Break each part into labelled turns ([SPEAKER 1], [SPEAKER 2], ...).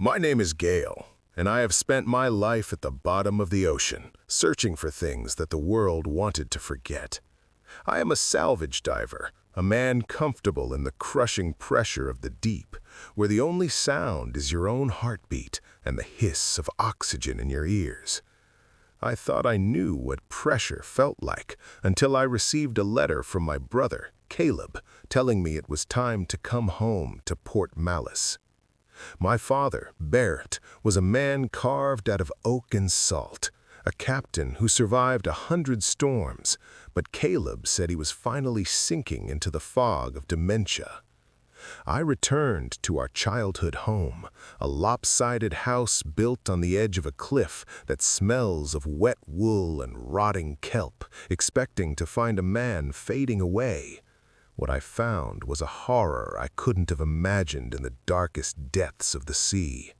[SPEAKER 1] My name is Gale, and I have spent my life at the bottom of the ocean, searching for things that the world wanted to forget. I am a salvage diver, a man comfortable in the crushing pressure of the deep, where the only sound is your own heartbeat and the hiss of oxygen in your ears. I thought I knew what pressure felt like until I received a letter from my brother, Caleb, telling me it was time to come home to Port Malice. My father, Barrett, was a man carved out of oak and salt, a captain who survived 100 storms, but Caleb said he was finally sinking into the fog of dementia. I returned to our childhood home, a lopsided house built on the edge of a cliff that smells of wet wool and rotting kelp, expecting to find a man fading away. What I found was a horror I couldn't have imagined in the darkest depths of the sea.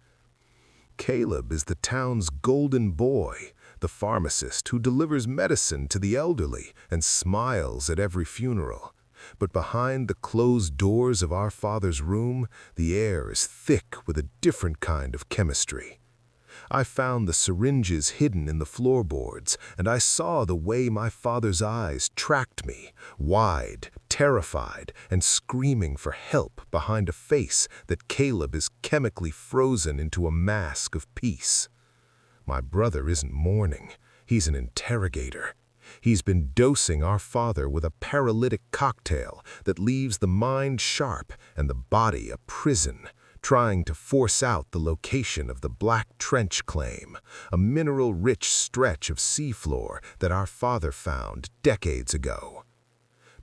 [SPEAKER 1] Caleb is the town's golden boy, the pharmacist who delivers medicine to the elderly and smiles at every funeral. But behind the closed doors of our father's room, the air is thick with a different kind of chemistry. I found the syringes hidden in the floorboards, and I saw the way my father's eyes tracked me, wide, terrified, and screaming for help behind a face that Caleb is chemically frozen into a mask of peace. My brother isn't mourning, he's an interrogator. He's been dosing our father with a paralytic cocktail that leaves the mind sharp and the body a prison, trying to force out the location of the Black Trench claim, a mineral-rich stretch of seafloor that our father found decades ago.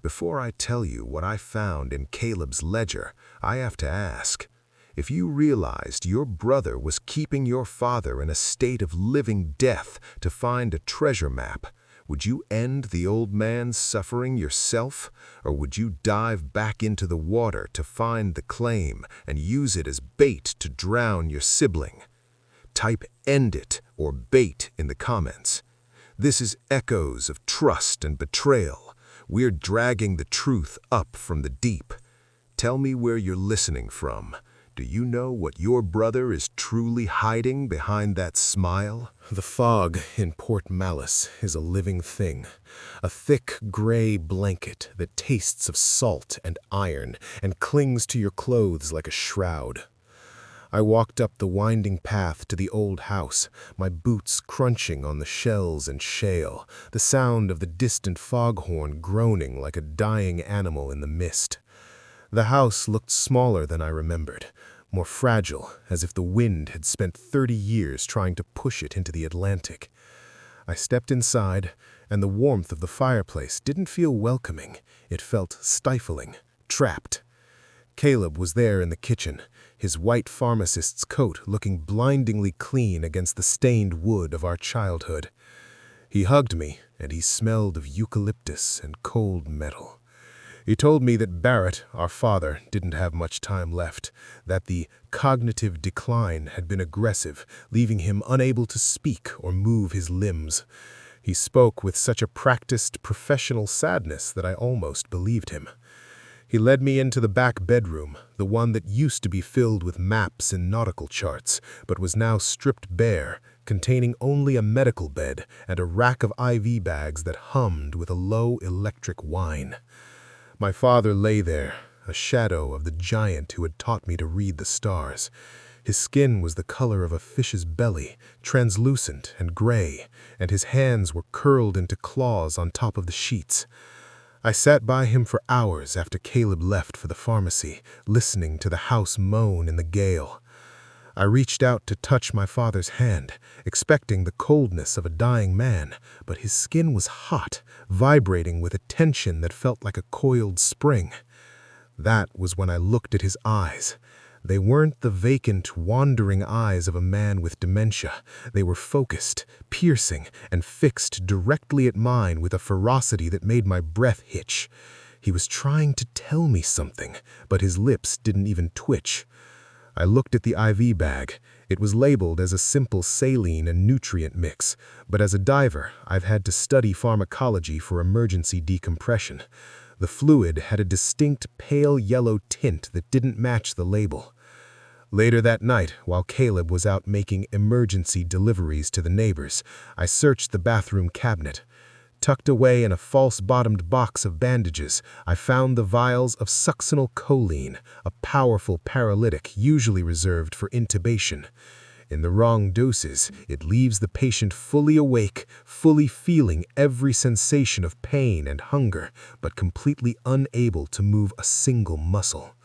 [SPEAKER 1] Before I tell you what I found in Caleb's ledger, I have to ask, if you realized your brother was keeping your father in a state of living death to find a treasure map, would you end the old man's suffering yourself, or would you dive back into the water to find the claim and use it as bait to drown your sibling? Type "end it" or "bait" in the comments. This is Echoes of Trust and Betrayal. We're dragging the truth up from the deep. Tell me where you're listening from. Do you know what your brother is truly hiding behind that smile? The fog in Port Malice is a living thing, a thick gray blanket that tastes of salt and iron and clings to your clothes like a shroud. I walked up the winding path to the old house, my boots crunching on the shells and shale, the sound of the distant foghorn groaning like a dying animal in the mist. The house looked smaller than I remembered, more fragile, as if the wind had spent 30 years trying to push it into the Atlantic. I stepped inside, and the warmth of the fireplace didn't feel welcoming. It felt stifling, trapped. Caleb was there in the kitchen, his white pharmacist's coat looking blindingly clean against the stained wood of our childhood. He hugged me, and he smelled of eucalyptus and cold metal. He told me that Barrett, our father, didn't have much time left, that the cognitive decline had been aggressive, leaving him unable to speak or move his limbs. He spoke with such a practiced, professional sadness that I almost believed him. He led me into the back bedroom, the one that used to be filled with maps and nautical charts, but was now stripped bare, containing only a medical bed and a rack of IV bags that hummed with a low electric whine. My father lay there, a shadow of the giant who had taught me to read the stars. His skin was the color of a fish's belly, translucent and gray, and his hands were curled into claws on top of the sheets. I sat by him for hours after Caleb left for the pharmacy, listening to the house moan in the gale. I reached out to touch my father's hand, expecting the coldness of a dying man, but his skin was hot, vibrating with a tension that felt like a coiled spring. That was when I looked at his eyes. They weren't the vacant, wandering eyes of a man with dementia. They were focused, piercing, and fixed directly at mine with a ferocity that made my breath hitch. He was trying to tell me something, but his lips didn't even twitch. I looked at the IV bag. It was labeled as a simple saline and nutrient mix, but as a diver, I've had to study pharmacology for emergency decompression. The fluid had a distinct pale yellow tint that didn't match the label. Later that night, while Caleb was out making emergency deliveries to the neighbors, I searched the bathroom cabinet. Tucked away in a false-bottomed box of bandages, I found the vials of succinylcholine, a powerful paralytic usually reserved for intubation. In the wrong doses, it leaves the patient fully awake, fully feeling every sensation of pain and hunger, but completely unable to move a single muscle.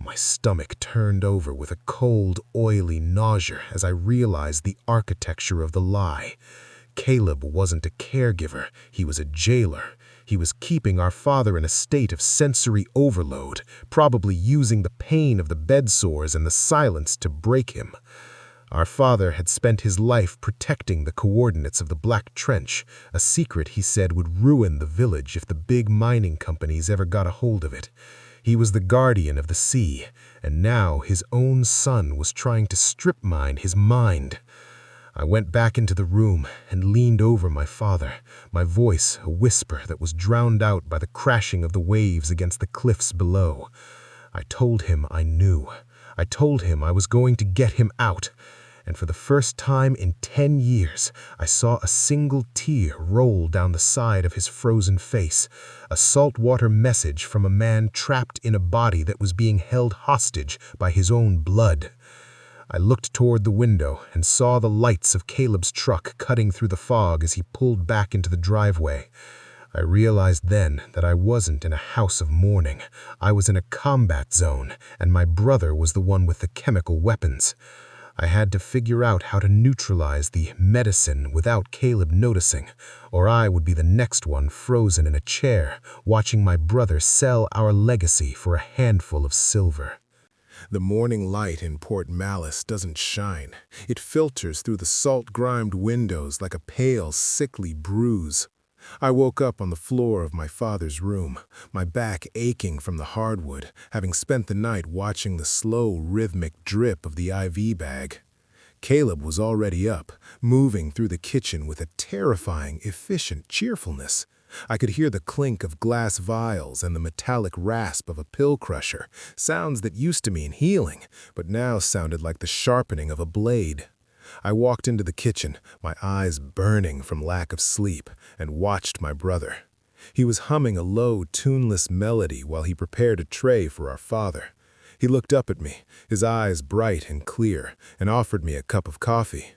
[SPEAKER 1] My stomach turned over with a cold, oily nausea as I realized the architecture of the lie. Caleb wasn't a caregiver, he was a jailer. He was keeping our father in a state of sensory overload, probably using the pain of the bed sores and the silence to break him. Our father had spent his life protecting the coordinates of the Black Trench, a secret he said would ruin the village if the big mining companies ever got a hold of it. He was the guardian of the sea, and now his own son was trying to strip mine his mind. I went back into the room and leaned over my father, my voice a whisper that was drowned out by the crashing of the waves against the cliffs below. I told him I knew. I told him I was going to get him out. And for the first time in 10 years, I saw a single tear roll down the side of his frozen face, a saltwater message from a man trapped in a body that was being held hostage by his own blood. I looked toward the window and saw the lights of Caleb's truck cutting through the fog as he pulled back into the driveway. I realized then that I wasn't in a house of mourning. I was in a combat zone, and my brother was the one with the chemical weapons. I had to figure out how to neutralize the medicine without Caleb noticing, or I would be the next one frozen in a chair, watching my brother sell our legacy for a handful of silver. The morning light in Port Malice doesn't shine. It filters through the salt-grimed windows like a pale, sickly bruise. I woke up on the floor of my father's room, my back aching from the hardwood, having spent the night watching the slow, rhythmic drip of the IV bag. Caleb was already up, moving through the kitchen with a terrifying, efficient cheerfulness. I could hear the clink of glass vials and the metallic rasp of a pill crusher, sounds that used to mean healing, but now sounded like the sharpening of a blade. I walked into the kitchen, my eyes burning from lack of sleep, and watched my brother. He was humming a low, tuneless melody while he prepared a tray for our father. He looked up at me, his eyes bright and clear, and offered me a cup of coffee.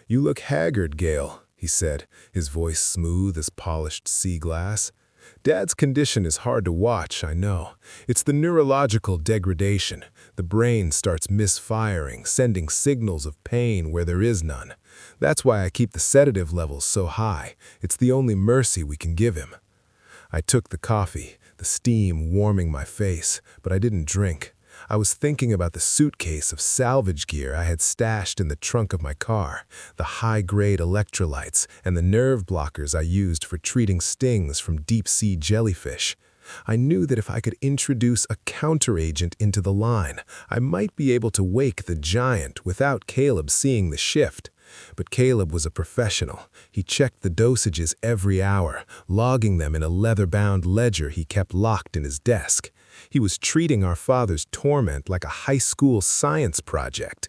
[SPEAKER 1] "You look haggard, Gale," he said, his voice smooth as polished sea glass. "Dad's condition is hard to watch, I know. It's the neurological degradation. The brain starts misfiring, sending signals of pain where there is none. That's why I keep the sedative levels so high. It's the only mercy we can give him." I took the coffee, the steam warming my face, but I didn't drink. I was thinking about the suitcase of salvage gear I had stashed in the trunk of my car, the high-grade electrolytes, and the nerve blockers I used for treating stings from deep-sea jellyfish. I knew that if I could introduce a counteragent into the line, I might be able to wake the giant without Caleb seeing the shift. But Caleb was a professional. He checked the dosages every hour, logging them in a leather-bound ledger he kept locked in his desk. He was treating our father's torment like a high school science project.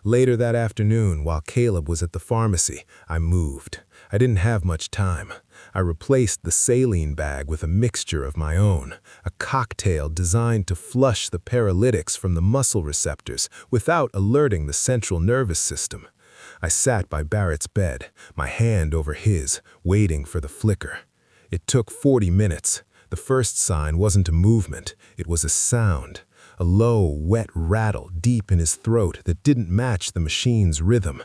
[SPEAKER 1] Later that afternoon, while Caleb was at the pharmacy, I moved. I didn't have much time. I replaced the saline bag with a mixture of my own, a cocktail designed to flush the paralytics from the muscle receptors without alerting the central nervous system. I sat by Barrett's bed, my hand over his, waiting for the flicker. It took 40 minutes. The first sign wasn't a movement, it was a sound, a low, wet rattle deep in his throat that didn't match the machine's rhythm.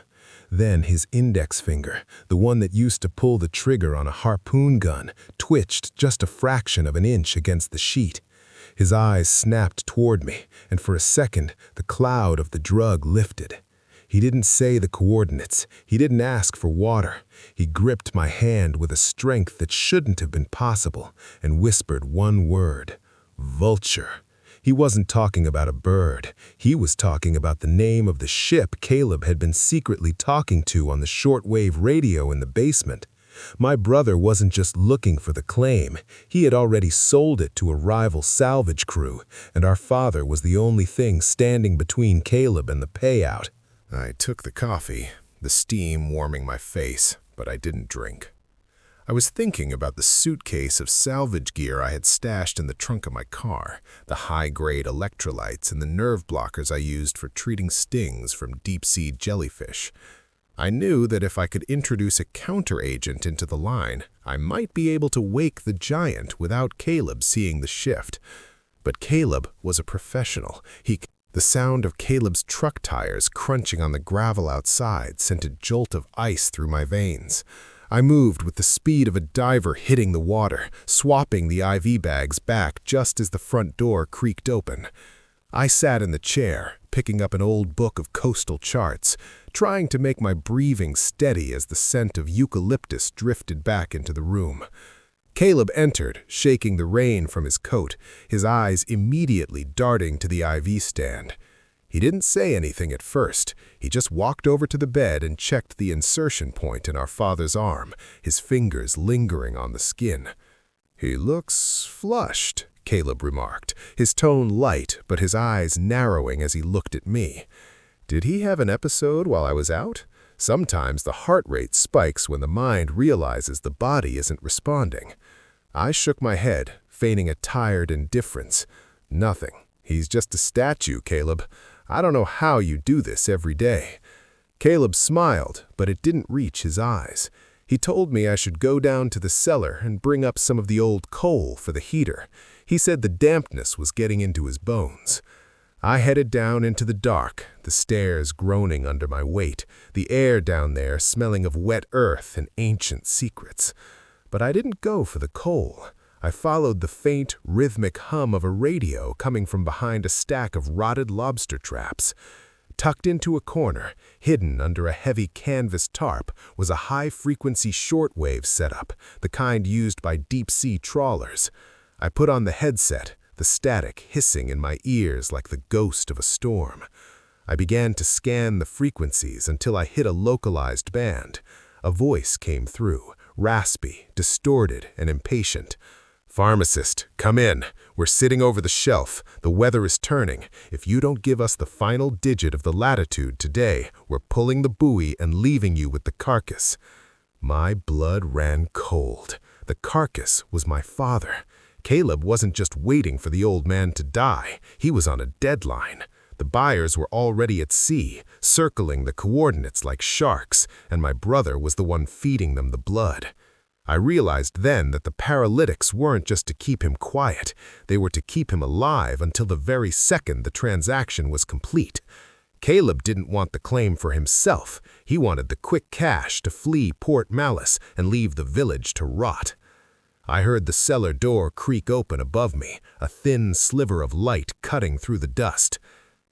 [SPEAKER 1] Then his index finger, the one that used to pull the trigger on a harpoon gun, twitched just a fraction of an inch against the sheet. His eyes snapped toward me, and for a second, the cloud of the drug lifted. He didn't say the coordinates. He didn't ask for water. He gripped my hand with a strength that shouldn't have been possible and whispered one word: vulture. He wasn't talking about a bird. He was talking about the name of the ship Caleb had been secretly talking to on the shortwave radio in the basement. My brother wasn't just looking for the claim, he had already sold it to a rival salvage crew, and our father was the only thing standing between Caleb and the payout. I took the coffee, the steam warming my face, but I didn't drink. I was thinking about the suitcase of salvage gear I had stashed in the trunk of my car, the high-grade electrolytes and the nerve blockers I used for treating stings from deep-sea jellyfish. I knew that if I could introduce a counter-agent into the line, I might be able to wake the giant without Caleb seeing the shift. But Caleb was a professional. The sound of Caleb's truck tires crunching on the gravel outside sent a jolt of ice through my veins. I moved with the speed of a diver hitting the water, swapping the IV bags back just as the front door creaked open. I sat in the chair, picking up an old book of coastal charts, trying to make my breathing steady as the scent of eucalyptus drifted back into the room. Caleb entered, shaking the rain from his coat, his eyes immediately darting to the IV stand. He didn't say anything at first. He just walked over to the bed and checked the insertion point in our father's arm, his fingers lingering on the skin. "He looks flushed," Caleb remarked, his tone light but his eyes narrowing as he looked at me. Did he have an episode while I was out? Sometimes the heart rate spikes when the mind realizes the body isn't responding. I shook my head, feigning a tired indifference. "Nothing. He's just a statue, Caleb. I don't know how you do this every day." Caleb smiled, but it didn't reach his eyes. He told me I should go down to the cellar and bring up some of the old coal for the heater. He said the dampness was getting into his bones. I headed down into the dark, the stairs groaning under my weight, the air down there smelling of wet earth and ancient secrets. But I didn't go for the coal. I followed the faint, rhythmic hum of a radio coming from behind a stack of rotted lobster traps. Tucked into a corner, hidden under a heavy canvas tarp, was a high-frequency shortwave setup, the kind used by deep-sea trawlers. I put on the headset, the static hissing in my ears like the ghost of a storm. I began to scan the frequencies until I hit a localized band. A voice came through, raspy, distorted, and impatient. "Pharmacist, come in. We're sitting over the shelf. The weather is turning. If you don't give us the final digit of the latitude today, we're pulling the buoy and leaving you with the carcass." My blood ran cold. The carcass was my father. Caleb wasn't just waiting for the old man to die. He was on a deadline. The buyers were already at sea, circling the coordinates like sharks, and my brother was the one feeding them the blood. I realized then that the paralytics weren't just to keep him quiet. They were to keep him alive until the very second the transaction was complete. Caleb didn't want the claim for himself. He wanted the quick cash to flee Port Malice and leave the village to rot. I heard the cellar door creak open above me, a thin sliver of light cutting through the dust.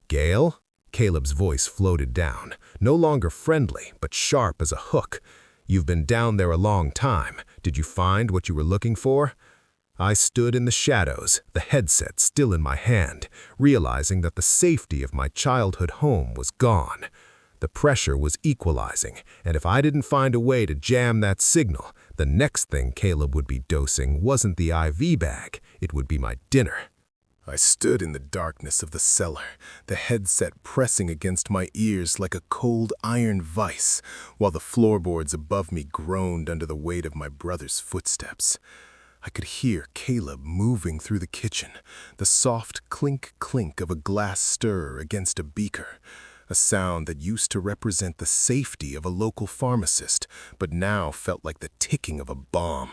[SPEAKER 1] "Gale?" Caleb's voice floated down, no longer friendly, but sharp as a hook. "You've been down there a long time. Did you find what you were looking for?" I stood in the shadows, the headset still in my hand, realizing that the safety of my childhood home was gone. The pressure was equalizing, and if I didn't find a way to jam that signal, the next thing Caleb would be dosing wasn't the IV bag, it would be my dinner. I stood in the darkness of the cellar, the headset pressing against my ears like a cold iron vice, while the floorboards above me groaned under the weight of my brother's footsteps. I could hear Caleb moving through the kitchen, the soft clink-clink of a glass stirrer against a beaker, a sound that used to represent the safety of a local pharmacist, but now felt like the ticking of a bomb.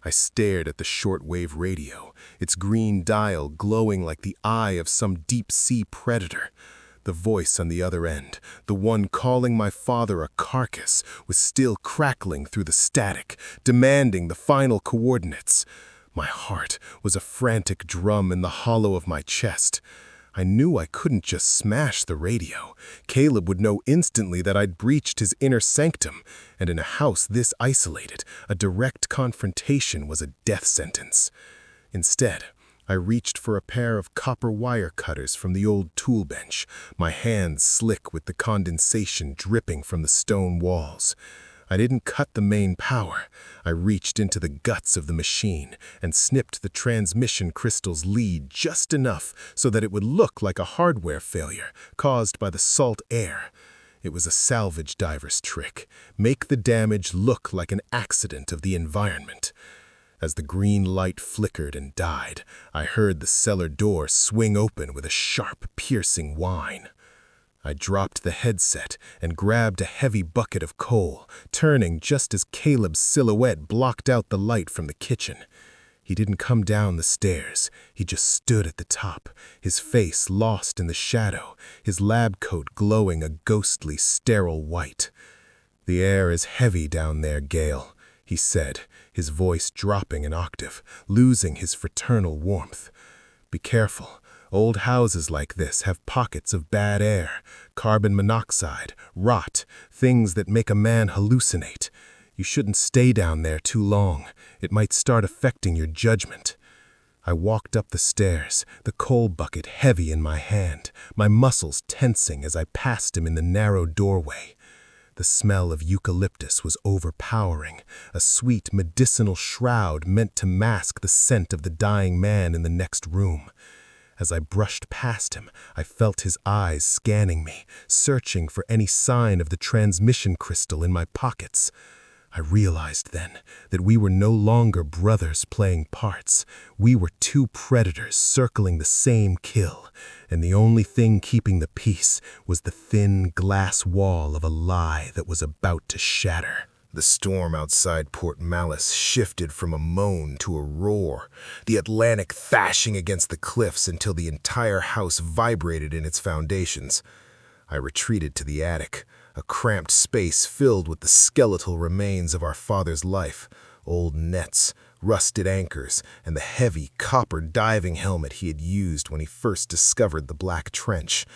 [SPEAKER 1] I stared at the shortwave radio, its green dial glowing like the eye of some deep-sea predator. The voice on the other end, the one calling my father a carcass, was still crackling through the static, demanding the final coordinates. My heart was a frantic drum in the hollow of my chest. I knew I couldn't just smash the radio. Caleb would know instantly that I'd breached his inner sanctum, and in a house this isolated, a direct confrontation was a death sentence. Instead, I reached for a pair of copper wire cutters from the old tool bench, my hands slick with the condensation dripping from the stone walls. I didn't cut the main power. I reached into the guts of the machine and snipped the transmission crystal's lead just enough so that it would look like a hardware failure caused by the salt air. It was a salvage diver's trick. Make the damage look like an accident of the environment. As the green light flickered and died, I heard the cellar door swing open with a sharp, piercing whine. I dropped the headset and grabbed a heavy bucket of coal, turning just as Caleb's silhouette blocked out the light from the kitchen. He didn't come down the stairs. He just stood at the top, his face lost in the shadow, his lab coat glowing a ghostly, sterile white. "The air is heavy down there, Gale," he said, his voice dropping an octave, losing his fraternal warmth. "Be careful. Old houses like this have pockets of bad air, carbon monoxide, rot, things that make a man hallucinate. You shouldn't stay down there too long. It might start affecting your judgment." I walked up the stairs, the coal bucket heavy in my hand, my muscles tensing as I passed him in the narrow doorway. The smell of eucalyptus was overpowering, a sweet medicinal shroud meant to mask the scent of the dying man in the next room. As I brushed past him, I felt his eyes scanning me, searching for any sign of the transmission crystal in my pockets. I realized then that we were no longer brothers playing parts. We were two predators circling the same kill, and the only thing keeping the peace was the thin glass wall of a lie that was about to shatter. The storm outside Port Malice shifted from a moan to a roar, the Atlantic thrashing against the cliffs until the entire house vibrated in its foundations. I retreated to the attic, a cramped space filled with the skeletal remains of our father's life, old nets, rusted anchors, and the heavy copper diving helmet he had used when he first discovered the Black Trench.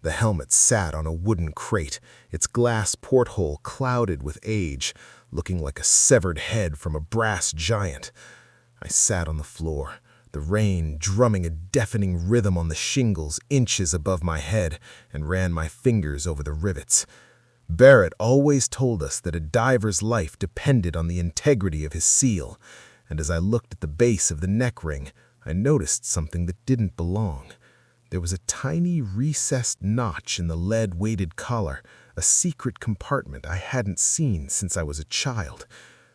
[SPEAKER 1] The helmet sat on a wooden crate, its glass porthole clouded with age, looking like a severed head from a brass giant. I sat on the floor, the rain drumming a deafening rhythm on the shingles inches above my head, and ran my fingers over the rivets. Barrett always told us that a diver's life depended on the integrity of his seal, and as I looked at the base of the neck ring, I noticed something that didn't belong. There was a tiny recessed notch in the lead-weighted collar, a secret compartment I hadn't seen since I was a child.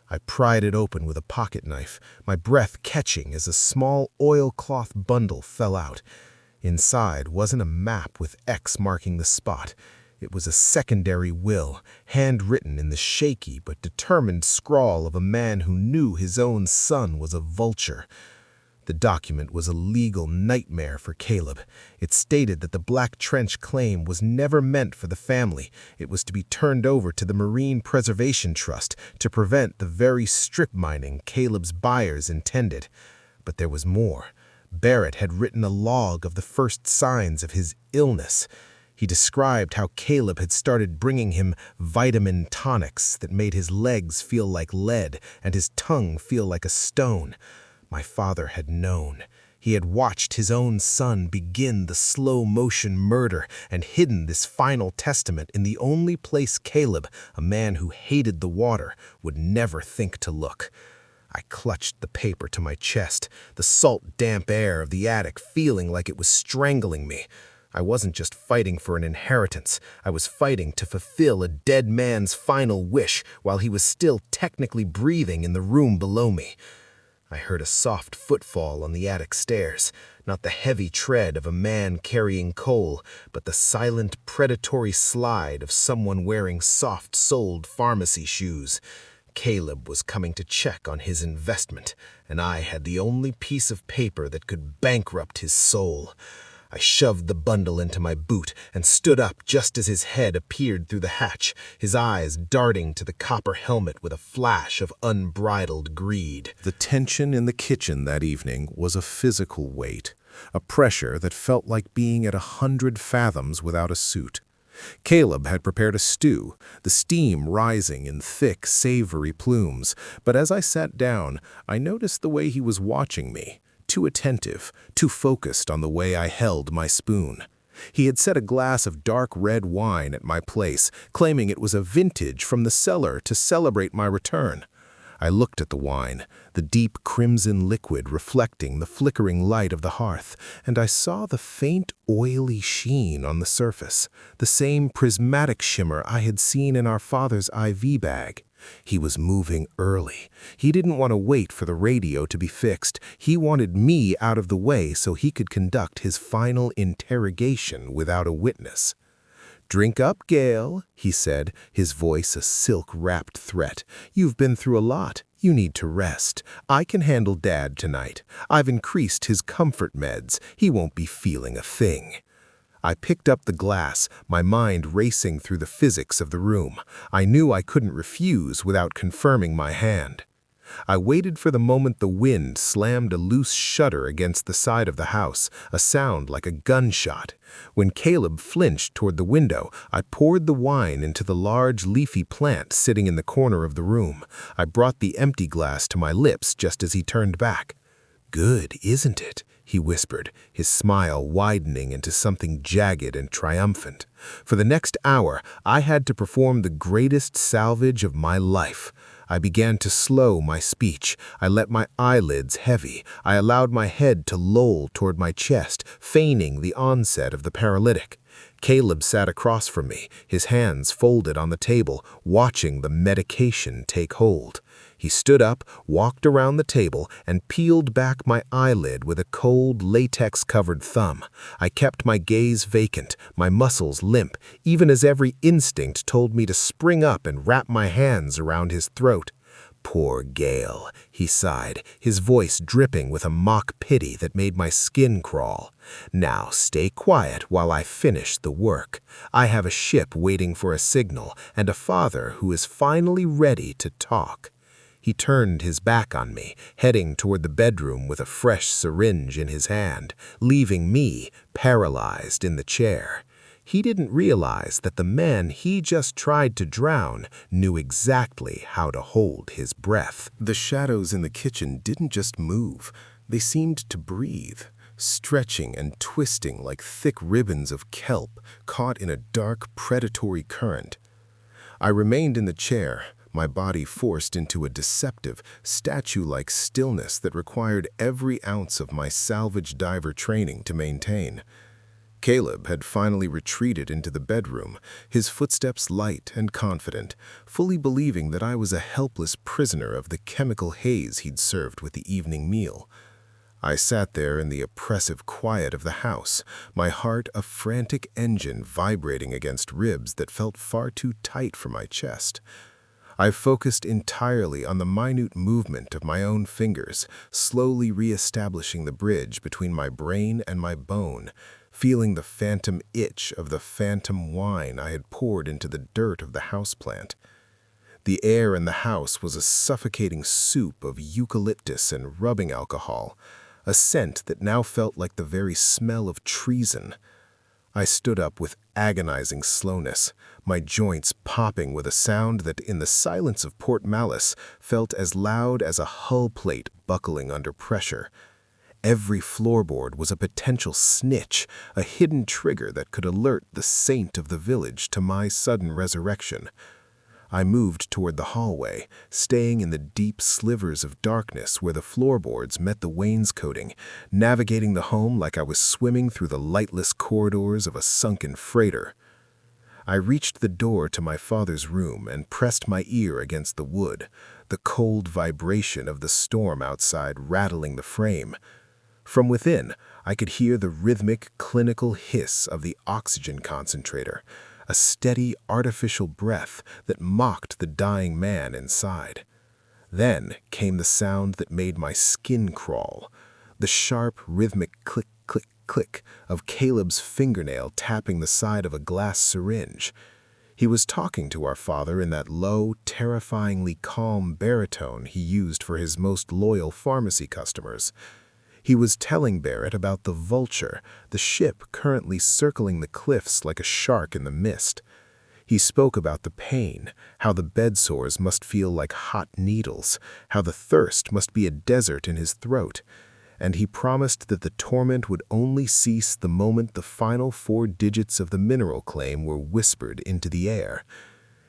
[SPEAKER 1] I pried it open with a pocket knife, my breath catching as a small oilcloth bundle fell out. Inside wasn't a map with X marking the spot. It was a secondary will, handwritten in the shaky but determined scrawl of a man who knew his own son was a vulture. The document was a legal nightmare for Caleb. It stated that the Black Trench claim was never meant for the family. It was to be turned over to the Marine Preservation Trust to prevent the very strip mining Caleb's buyers intended. But there was more. Barrett had written a log of the first signs of his illness. He described how Caleb had started bringing him vitamin tonics that made his legs feel like lead and his tongue feel like a stone. My father had known. He had watched his own son begin the slow-motion murder and hidden this final testament in the only place Caleb, a man who hated the water, would never think to look. I clutched the paper to my chest, the salt, damp air of the attic feeling like it was strangling me. I wasn't just fighting for an inheritance. I was fighting to fulfill a dead man's final wish while he was still technically breathing in the room below me. I heard a soft footfall on the attic stairs, not the heavy tread of a man carrying coal, but the silent, predatory slide of someone wearing soft-soled pharmacy shoes. Caleb was coming to check on his investment, and I had the only piece of paper that could bankrupt his soul. I shoved the bundle into my boot and stood up just as his head appeared through the hatch, his eyes darting to the copper helmet with a flash of unbridled greed. The tension in the kitchen that evening was a physical weight, a pressure that felt like being at 100 fathoms without a suit. Caleb had prepared a stew, the steam rising in thick, savory plumes, but as I sat down, I noticed the way he was watching me. Too attentive, too focused on the way I held my spoon. He had set a glass of dark red wine at my place, claiming it was a vintage from the cellar to celebrate my return. I looked at the wine, the deep crimson liquid reflecting the flickering light of the hearth, and I saw the faint, oily sheen on the surface, the same prismatic shimmer I had seen in our father's IV bag. He was moving early. He didn't want to wait for the radio to be fixed. He wanted me out of the way so he could conduct his final interrogation without a witness. "Drink up, Gale," he said, his voice a silk-wrapped threat. "You've been through a lot. You need to rest. I can handle Dad tonight. I've increased his comfort meds. He won't be feeling a thing." I picked up the glass, my mind racing through the physics of the room. I knew I couldn't refuse without confirming my hand. I waited for the moment the wind slammed a loose shutter against the side of the house, a sound like a gunshot. When Caleb flinched toward the window, I poured the wine into the large leafy plant sitting in the corner of the room. I brought the empty glass to my lips just as he turned back. "Good, isn't it?" he whispered, his smile widening into something jagged and triumphant. For the next hour, I had to perform the greatest salvage of my life. I began to slow my speech. I let my eyelids heavy. I allowed my head to loll toward my chest, feigning the onset of the paralytic. Caleb sat across from me, his hands folded on the table, watching the medication take hold. He stood up, walked around the table, and peeled back my eyelid with a cold, latex-covered thumb. I kept my gaze vacant, my muscles limp, even as every instinct told me to spring up and wrap my hands around his throat. "Poor Gale," he sighed, his voice dripping with a mock pity that made my skin crawl. "Now stay quiet while I finish the work. I have a ship waiting for a signal and a father who is finally ready to talk." He turned his back on me, heading toward the bedroom with a fresh syringe in his hand, leaving me paralyzed in the chair. He didn't realize that the man he just tried to drown knew exactly how to hold his breath. The shadows in the kitchen didn't just move, they seemed to breathe, stretching and twisting like thick ribbons of kelp caught in a dark, predatory current. I remained in the chair, my body forced into a deceptive, statue-like stillness that required every ounce of my salvage diver training to maintain. Caleb had finally retreated into the bedroom, his footsteps light and confident, fully believing that I was a helpless prisoner of the chemical haze he'd served with the evening meal. I sat there in the oppressive quiet of the house, my heart a frantic engine vibrating against ribs that felt far too tight for my chest. I focused entirely on the minute movement of my own fingers, slowly re-establishing the bridge between my brain and my bone, feeling the phantom itch of the phantom wine I had poured into the dirt of the houseplant. The air in the house was a suffocating soup of eucalyptus and rubbing alcohol, a scent that now felt like the very smell of treason. I stood up with agonizing slowness, my joints popping with a sound that in the silence of Port Malice felt as loud as a hull plate buckling under pressure. Every floorboard was a potential snitch, a hidden trigger that could alert the saint of the village to my sudden resurrection. I moved toward the hallway, staying in the deep slivers of darkness where the floorboards met the wainscoting, navigating the home like I was swimming through the lightless corridors of a sunken freighter. I reached the door to my father's room and pressed my ear against the wood, the cold vibration of the storm outside rattling the frame. From within, I could hear the rhythmic, clinical hiss of the oxygen concentrator, a steady, artificial breath that mocked the dying man inside. Then came the sound that made my skin crawl, the sharp, rhythmic click, click, click of Caleb's fingernail tapping the side of a glass syringe. He was talking to our father in that low, terrifyingly calm baritone he used for his most loyal pharmacy customers. He was telling Barrett about the Vulture, the ship currently circling the cliffs like a shark in the mist. He spoke about the pain, how the bed sores must feel like hot needles, how the thirst must be a desert in his throat. and he promised that the torment would only cease the moment the final 4 digits of the mineral claim were whispered into the air.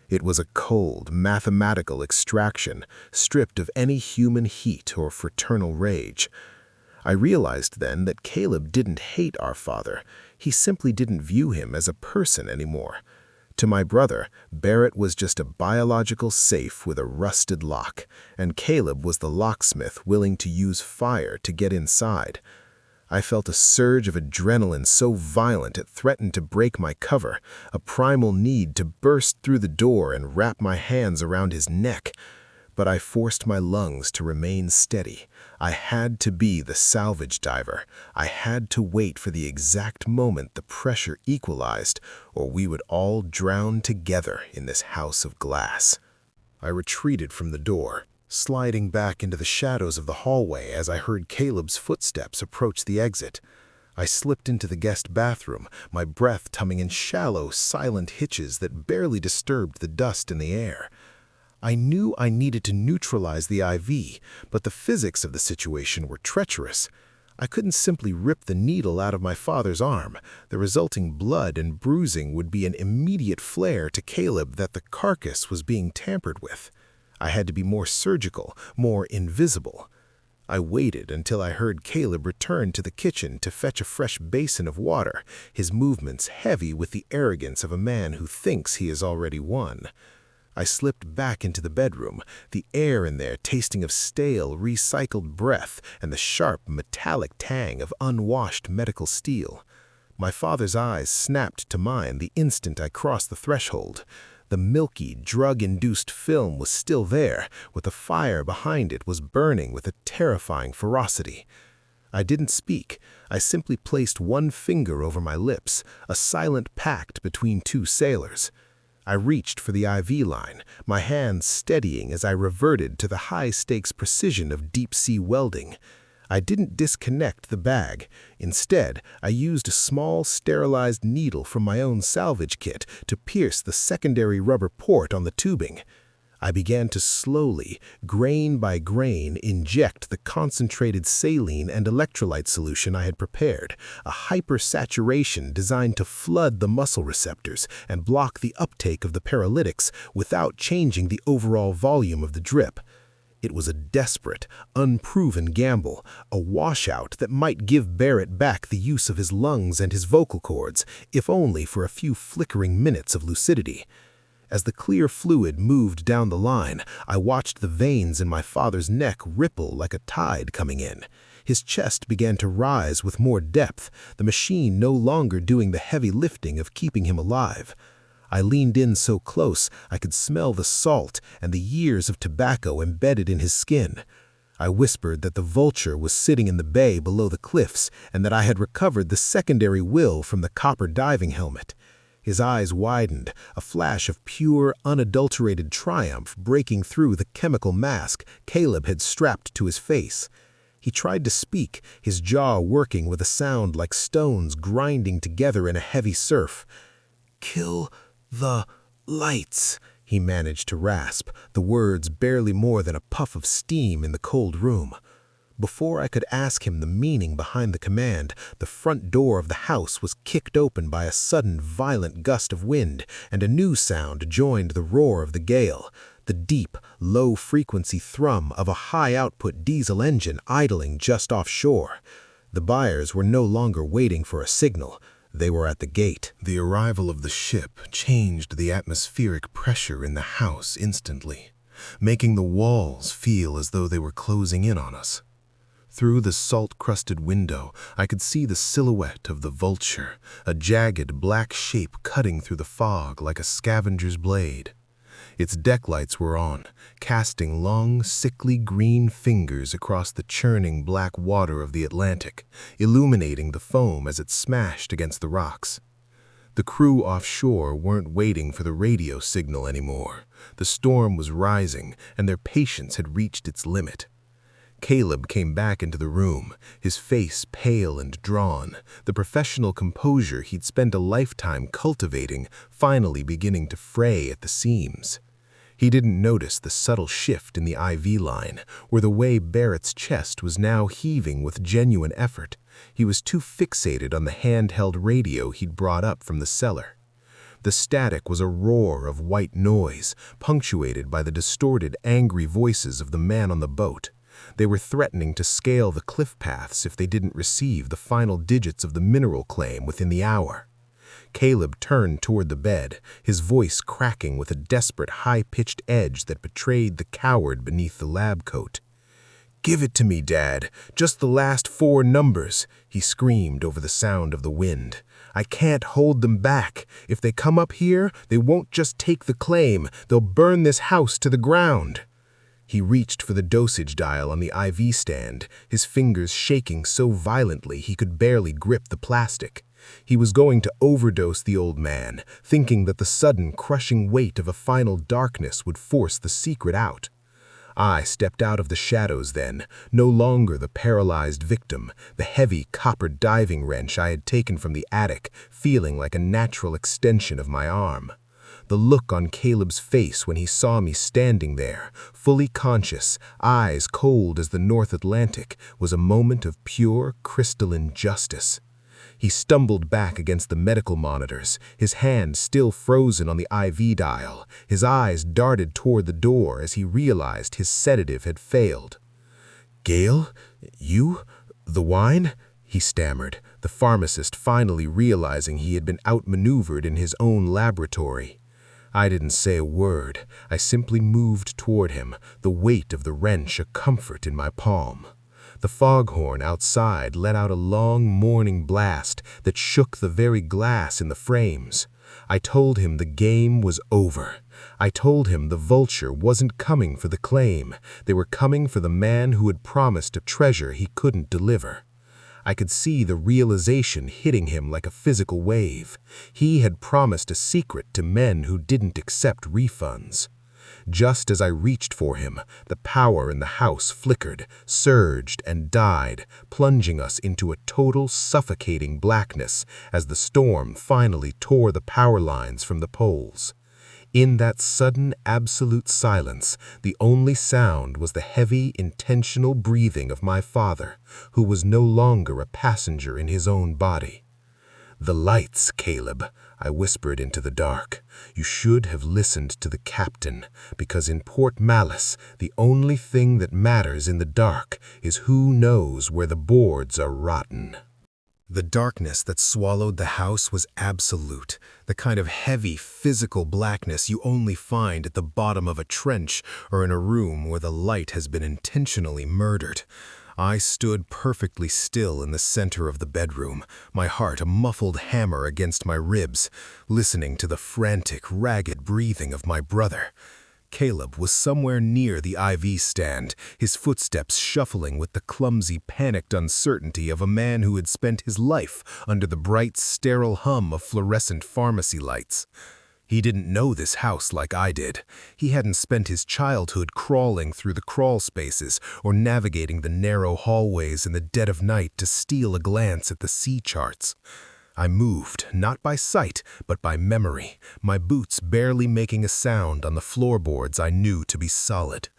[SPEAKER 1] It was a cold, mathematical extraction, stripped of any human heat or fraternal rage. I realized then that Caleb didn't hate our father. He simply didn't view him as a person anymore. To my brother, Barrett was just a biological safe with a rusted lock, and Caleb was the locksmith willing to use fire to get inside. I felt a surge of adrenaline so violent it threatened to break my cover, a primal need to burst through the door and wrap my hands around his neck. But I forced my lungs to remain steady. I had to be the salvage diver. I had to wait for the exact moment the pressure equalized, or we would all drown together in this house of glass. I retreated from the door, sliding back into the shadows of the hallway as I heard Caleb's footsteps approach the exit. I slipped into the guest bathroom, my breath coming in shallow, silent hitches that barely disturbed the dust in the air. I knew I needed to neutralize the IV, but the physics of the situation were treacherous. I couldn't simply rip the needle out of my father's arm. The resulting blood and bruising would be an immediate flare to Caleb that the carcass was being tampered with. I had to be more surgical, more invisible. I waited until I heard Caleb return to the kitchen to fetch a fresh basin of water, his movements heavy with the arrogance of a man who thinks he has already won. I slipped back into the bedroom, the air in there tasting of stale, recycled breath and the sharp, metallic tang of unwashed medical steel. My father's eyes snapped to mine the instant I crossed the threshold. The milky, drug-induced film was still there, but the fire behind it was burning with a terrifying ferocity. I didn't speak. I simply placed one finger over my lips, a silent pact between two sailors. I reached for the IV line, my hands steadying as I reverted to the high-stakes precision of deep-sea welding. I didn't disconnect the bag. Instead, I used a small, sterilized needle from my own salvage kit to pierce the secondary rubber port on the tubing. I began to slowly, grain by grain, inject the concentrated saline and electrolyte solution I had prepared, a hypersaturation designed to flood the muscle receptors and block the uptake of the paralytics without changing the overall volume of the drip. It was a desperate, unproven gamble, a washout that might give Barrett back the use of his lungs and his vocal cords, if only for a few flickering minutes of lucidity. As the clear fluid moved down the line, I watched the veins in my father's neck ripple like a tide coming in. His chest began to rise with more depth, the machine no longer doing the heavy lifting of keeping him alive. I leaned in so close I could smell the salt and the years of tobacco embedded in his skin. I whispered that the vulture was sitting in the bay below the cliffs and that I had recovered the secondary will from the copper diving helmet. His eyes widened, a flash of pure, unadulterated triumph breaking through the chemical mask Caleb had strapped to his face. He tried to speak, his jaw working with a sound like stones grinding together in a heavy surf. "Kill the lights," he managed to rasp, the words barely more than a puff of steam in the cold room. Before I could ask him the meaning behind the command, the front door of the house was kicked open by a sudden violent gust of wind, and a new sound joined the roar of the gale, the deep, low-frequency thrum of a high-output diesel engine idling just offshore. The buyers were no longer waiting for a signal. They were at the gate. The arrival of the ship changed the atmospheric pressure in the house instantly, making the walls feel as though they were closing in on us. Through the salt-crusted window, I could see the silhouette of the vulture, a jagged black shape cutting through the fog like a scavenger's blade. Its deck lights were on, casting long, sickly green fingers across the churning black water of the Atlantic, illuminating the foam as it smashed against the rocks. The crew offshore weren't waiting for the radio signal anymore. The storm was rising, and their patience had reached its limit. Caleb came back into the room, his face pale and drawn, the professional composure he'd spent a lifetime cultivating finally beginning to fray at the seams. He didn't notice the subtle shift in the IV line, or the way Barrett's chest was now heaving with genuine effort. He was too fixated on the handheld radio he'd brought up from the cellar. The static was a roar of white noise, punctuated by the distorted, angry voices of the man on the boat. They were threatening to scale the cliff paths if they didn't receive the final digits of the mineral claim within the hour. Caleb turned toward the bed, his voice cracking with a desperate high-pitched edge that betrayed the coward beneath the lab coat. "Give it to me, Dad. Just the last 4 numbers," he screamed over the sound of the wind. "I can't hold them back. If they come up here, they won't just take the claim. They'll burn this house to the ground." He reached for the dosage dial on the IV stand, his fingers shaking so violently he could barely grip the plastic. He was going to overdose the old man, thinking that the sudden, crushing weight of a final darkness would force the secret out. I stepped out of the shadows then, no longer the paralyzed victim, the heavy copper diving wrench I had taken from the attic, feeling like a natural extension of my arm. The look on Caleb's face when he saw me standing there, fully conscious, eyes cold as the North Atlantic, was a moment of pure, crystalline justice. He stumbled back against the medical monitors, his hand still frozen on the IV dial. His eyes darted toward the door as he realized his sedative had failed. "Gale? You? The wine?" he stammered, the pharmacist finally realizing he had been outmaneuvered in his own laboratory. I didn't say a word. I simply moved toward him, the weight of the wrench a comfort in my palm. The foghorn outside let out a long mourning blast that shook the very glass in the frames. I told him the game was over. I told him the vulture wasn't coming for the claim. They were coming for the man who had promised a treasure he couldn't deliver. I could see the realization hitting him like a physical wave. He had promised a secret to men who didn't accept refunds. Just as I reached for him, the power in the house flickered, surged, and died, plunging us into a total suffocating blackness as the storm finally tore the power lines from the poles. In that sudden, absolute silence, the only sound was the heavy, intentional breathing of my father, who was no longer a passenger in his own body. "The lights, Caleb," I whispered into the dark. "You should have listened to the captain, because in Port Malice, the only thing that matters in the dark is who knows where the boards are rotten." The darkness that swallowed the house was absolute, the kind of heavy, physical blackness you only find at the bottom of a trench or in a room where the light has been intentionally murdered. I stood perfectly still in the center of the bedroom, my heart a muffled hammer against my ribs, listening to the frantic, ragged breathing of my brother. Caleb was somewhere near the IV stand, his footsteps shuffling with the clumsy, panicked uncertainty of a man who had spent his life under the bright, sterile hum of fluorescent pharmacy lights. He didn't know this house like I did. He hadn't spent his childhood crawling through the crawl spaces or navigating the narrow hallways in the dead of night to steal a glance at the sea charts. I moved, not by sight, but by memory, my boots barely making a sound on the floorboards I knew to be solid.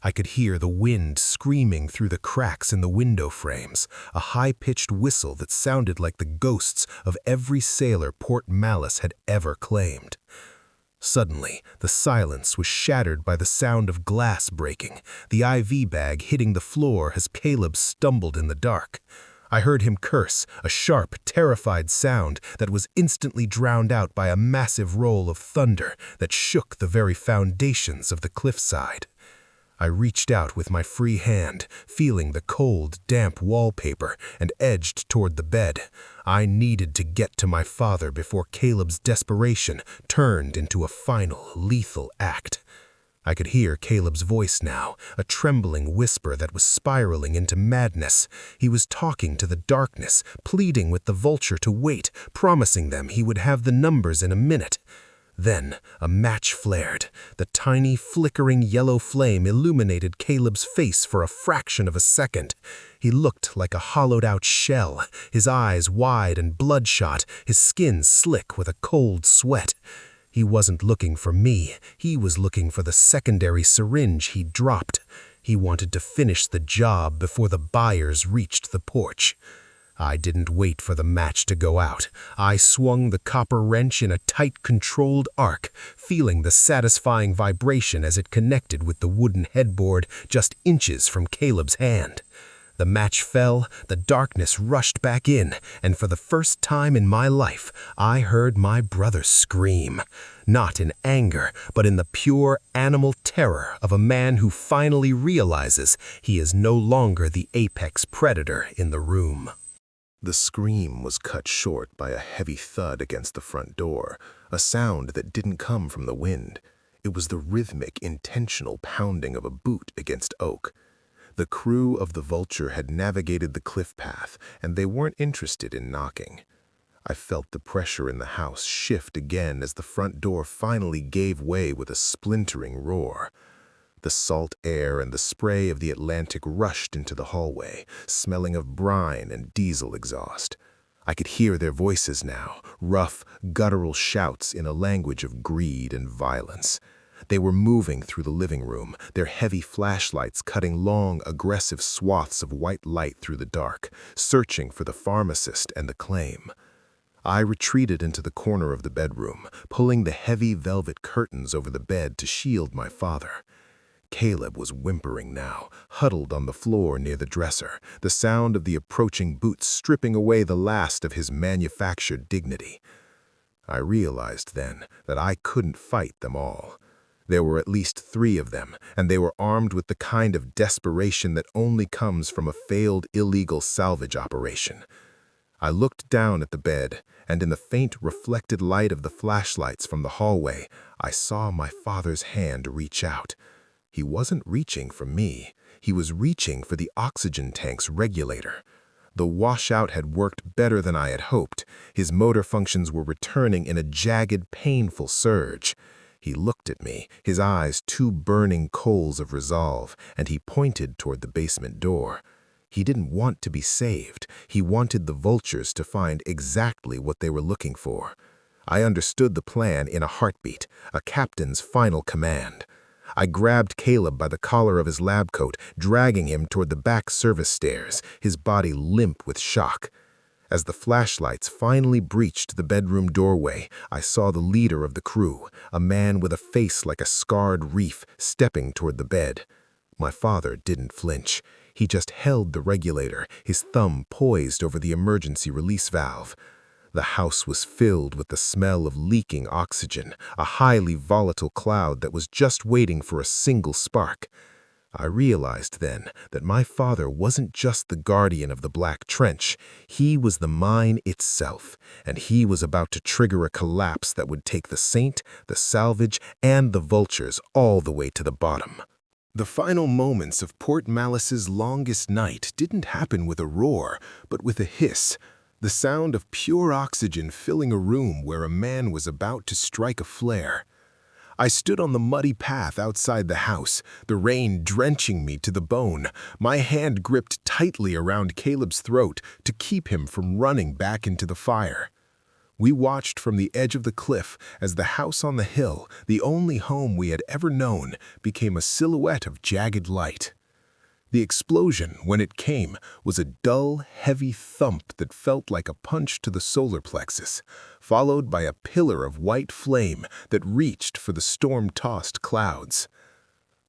[SPEAKER 1] I could hear the wind screaming through the cracks in the window frames, a high-pitched whistle that sounded like the ghosts of every sailor Port Malice had ever claimed. Suddenly, the silence was shattered by the sound of glass breaking, the IV bag hitting the floor as Caleb stumbled in the dark. I heard him curse, a sharp, terrified sound that was instantly drowned out by a massive roll of thunder that shook the very foundations of the cliffside. I reached out with my free hand, feeling the cold, damp wallpaper, and edged toward the bed. I needed to get to my father before Caleb's desperation turned into a final, lethal act. I could hear Caleb's voice now, a trembling whisper that was spiraling into madness. He was talking to the darkness, pleading with the vulture to wait, promising them he would have the numbers in a minute. Then a match flared. The tiny, flickering yellow flame illuminated Caleb's face for a fraction of a second. He looked like a hollowed-out shell, his eyes wide and bloodshot, his skin slick with a cold sweat.
[SPEAKER 2] He wasn't looking for me. He was looking for the secondary syringe he'd dropped. He wanted to finish the job before the buyers reached the porch. I didn't wait for the match to go out. I swung the copper wrench in a tight, controlled arc, feeling the satisfying vibration as it connected with the wooden headboard just inches from Caleb's hand. The match fell, the darkness rushed back in, and for the first time in my life, I heard my brother scream. Not in anger, but in the pure animal terror of a man who finally realizes he is no longer the apex predator in the room.
[SPEAKER 1] The scream was cut short by a heavy thud against the front door, a sound that didn't come from the wind. It was the rhythmic, intentional pounding of a boot against oak. The crew of the Vulture had navigated the cliff path, and they weren't interested in knocking. I felt the pressure in the house shift again as the front door finally gave way with a splintering roar. The salt air and the spray of the Atlantic rushed into the hallway, smelling of brine and diesel exhaust. I could hear their voices now, rough, guttural shouts in a language of greed and violence. They were moving through the living room, their heavy flashlights cutting long, aggressive swaths of white light through the dark, searching for the pharmacist and the claim. I retreated into the corner of the bedroom, pulling the heavy velvet curtains over the bed to shield my father. Caleb was whimpering now, huddled on the floor near the dresser, the sound of the approaching boots stripping away the last of his manufactured dignity. I realized then that I couldn't fight them all. There were at least 3 of them, and they were armed with the kind of desperation that only comes from a failed illegal salvage operation. I looked down at the bed, and in the faint reflected light of the flashlights from the hallway, I saw my father's hand reach out. He wasn't reaching for me. He was reaching for the oxygen tank's regulator. The washout had worked better than I had hoped. His motor functions were returning in a jagged, painful surge. He looked at me, his eyes 2 burning coals of resolve, and he pointed toward the basement door. He didn't want to be saved. He wanted the Vultures to find exactly what they were looking for. I understood the plan in a heartbeat, a captain's final command. I grabbed Caleb by the collar of his lab coat, dragging him toward the back service stairs, his body limp with shock. As the flashlights finally breached the bedroom doorway, I saw the leader of the crew, a man with a face like a scarred reef, stepping toward the bed. My father didn't flinch. He just held the regulator, his thumb poised over the emergency release valve. The house was filled with the smell of leaking oxygen, a highly volatile cloud that was just waiting for a single spark. I realized then that my father wasn't just the guardian of the Black Trench. He was the mine itself, and he was about to trigger a collapse that would take the Saint, the Salvage, and the Vultures all the way to the bottom. The final moments of Port Malice's longest night didn't happen with a roar, but with a hiss, the sound of pure oxygen filling a room where a man was about to strike a flare. I stood on the muddy path outside the house, the rain drenching me to the bone, my hand gripped tightly around Caleb's throat to keep him from running back into the fire. We watched from the edge of the cliff as the house on the hill, the only home we had ever known, became a silhouette of jagged light. The explosion, when it came, was a dull, heavy thump that felt like a punch to the solar plexus, followed by a pillar of white flame that reached for the storm-tossed clouds.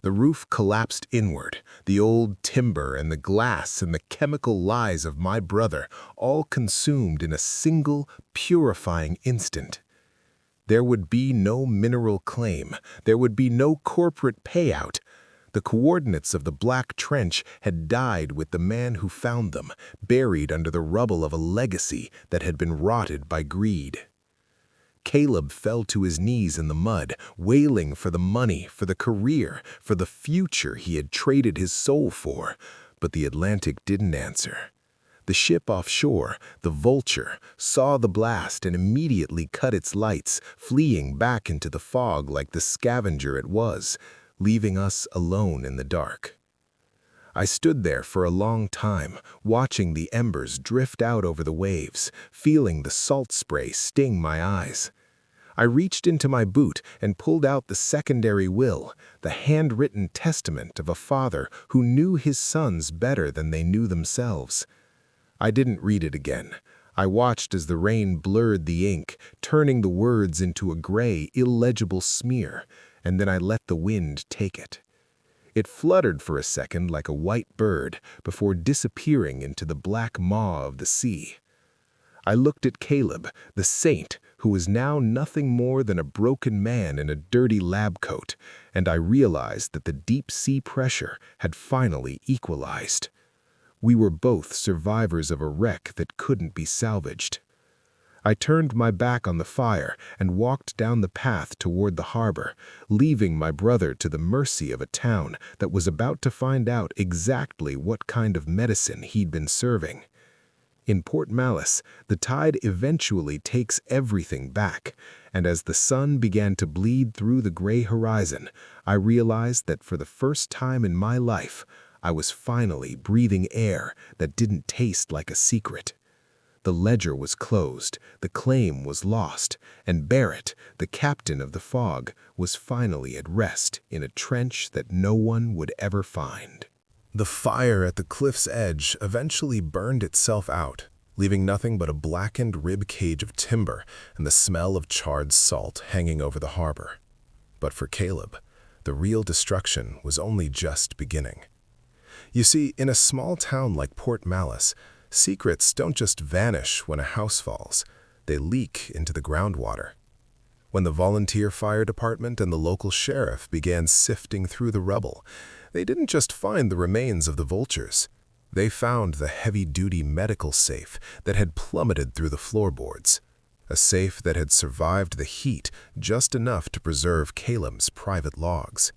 [SPEAKER 1] The roof collapsed inward, the old timber and the glass and the chemical lies of my brother all consumed in a single, purifying instant. There would be no mineral claim. There would be no corporate payout. The coordinates of the Black Trench had died with the man who found them, buried under the rubble of a legacy that had been rotted by greed. Caleb fell to his knees in the mud, wailing for the money, for the career, for the future he had traded his soul for, but the Atlantic didn't answer. The ship offshore, the Vulture, saw the blast and immediately cut its lights, fleeing back into the fog like the scavenger it was, leaving us alone in the dark. I stood there for a long time, watching the embers drift out over the waves, feeling the salt spray sting my eyes. I reached into my boot and pulled out the secondary will, the handwritten testament of a father who knew his sons better than they knew themselves. I didn't read it again. I watched as the rain blurred the ink, turning the words into a gray, illegible smear, and then I let the wind take it. It fluttered for a second like a white bird before disappearing into the black maw of the sea. I looked at Caleb, the saint, who was now nothing more than a broken man in a dirty lab coat, and I realized that the deep sea pressure had finally equalized. We were both survivors of a wreck that couldn't be salvaged. I turned my back on the fire and walked down the path toward the harbor, leaving my brother to the mercy of a town that was about to find out exactly what kind of medicine he'd been serving. In Port Malice, the tide eventually takes everything back, and as the sun began to bleed through the gray horizon, I realized that for the first time in my life, I was finally breathing air that didn't taste like a secret. The ledger was closed, the claim was lost, and Barrett, the captain of the Fog, was finally at rest in a trench that no one would ever find. The fire at the cliff's edge eventually burned itself out, leaving nothing but a blackened rib cage of timber and the smell of charred salt hanging over the harbor. But for Caleb, the real destruction was only just beginning. You see, in a small town like Port Malice, secrets don't just vanish when a house falls, they leak into the groundwater. When the volunteer fire department and the local sheriff began sifting through the rubble, they didn't just find the remains of the vultures. They found the heavy-duty medical safe that had plummeted through the floorboards, a safe that had survived the heat just enough to preserve Caleb's private logs.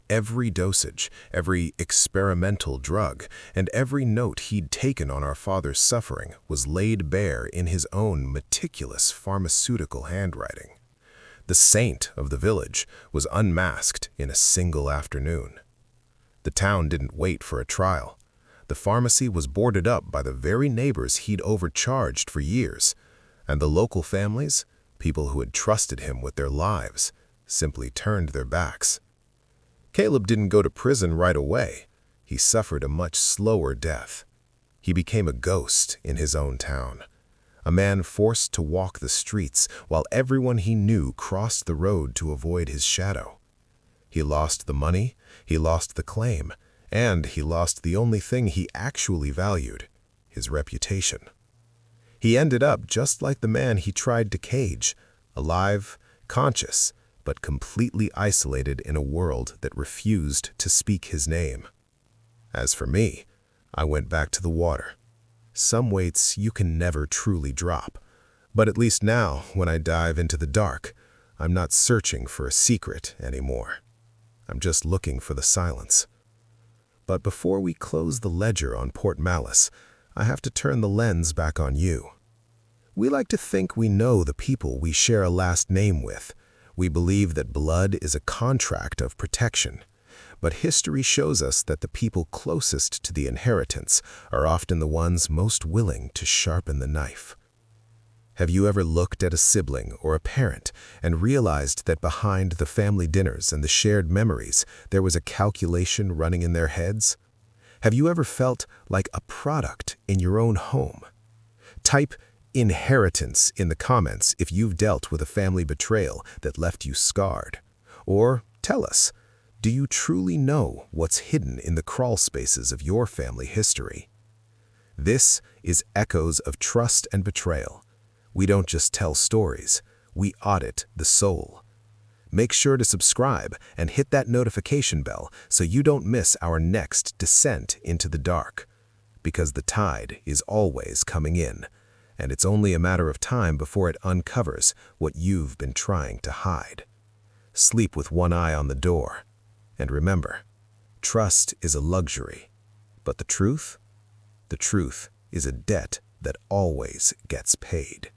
[SPEAKER 1] Every dosage, every experimental drug, and every note he'd taken on our father's suffering was laid bare in his own meticulous pharmaceutical handwriting. The saint of the village was unmasked in a single afternoon. The town didn't wait for a trial. The pharmacy was boarded up by the very neighbors he'd overcharged for years, and the local families, people who had trusted him with their lives, simply turned their backs. Caleb didn't go to prison right away. He suffered a much slower death. He became a ghost in his own town, a man forced to walk the streets while everyone he knew crossed the road to avoid his shadow. He lost the money, he lost the claim, and he lost the only thing he actually valued, his reputation. He ended up just like the man he tried to cage, alive, conscious, but completely isolated in a world that refused to speak his name. As for me, I went back to the water. Some weights you can never truly drop, but at least now, when I dive into the dark, I'm not searching for a secret anymore. I'm just looking for the silence. But before we close the ledger on Port Malice, I have to turn the lens back on you. We like to think we know the people we share a last name with. We believe that blood is a contract of protection. But history shows us that the people closest to the inheritance are often the ones most willing to sharpen the knife. Have you ever looked at a sibling or a parent and realized that behind the family dinners and the shared memories, there was a calculation running in their heads? Have you ever felt like a product in your own home? Type inheritance in the comments if you've dealt with a family betrayal that left you scarred. Or tell us, do you truly know what's hidden in the crawl spaces of your family history? This is Echoes of Trust and Betrayal. We don't just tell stories, we audit the soul. Make sure to subscribe and hit that notification bell so you don't miss our next descent into the dark. Because the tide is always coming in, and it's only a matter of time before it uncovers what you've been trying to hide. Sleep with one eye on the door. And remember, trust is a luxury, but the truth is a debt that always gets paid.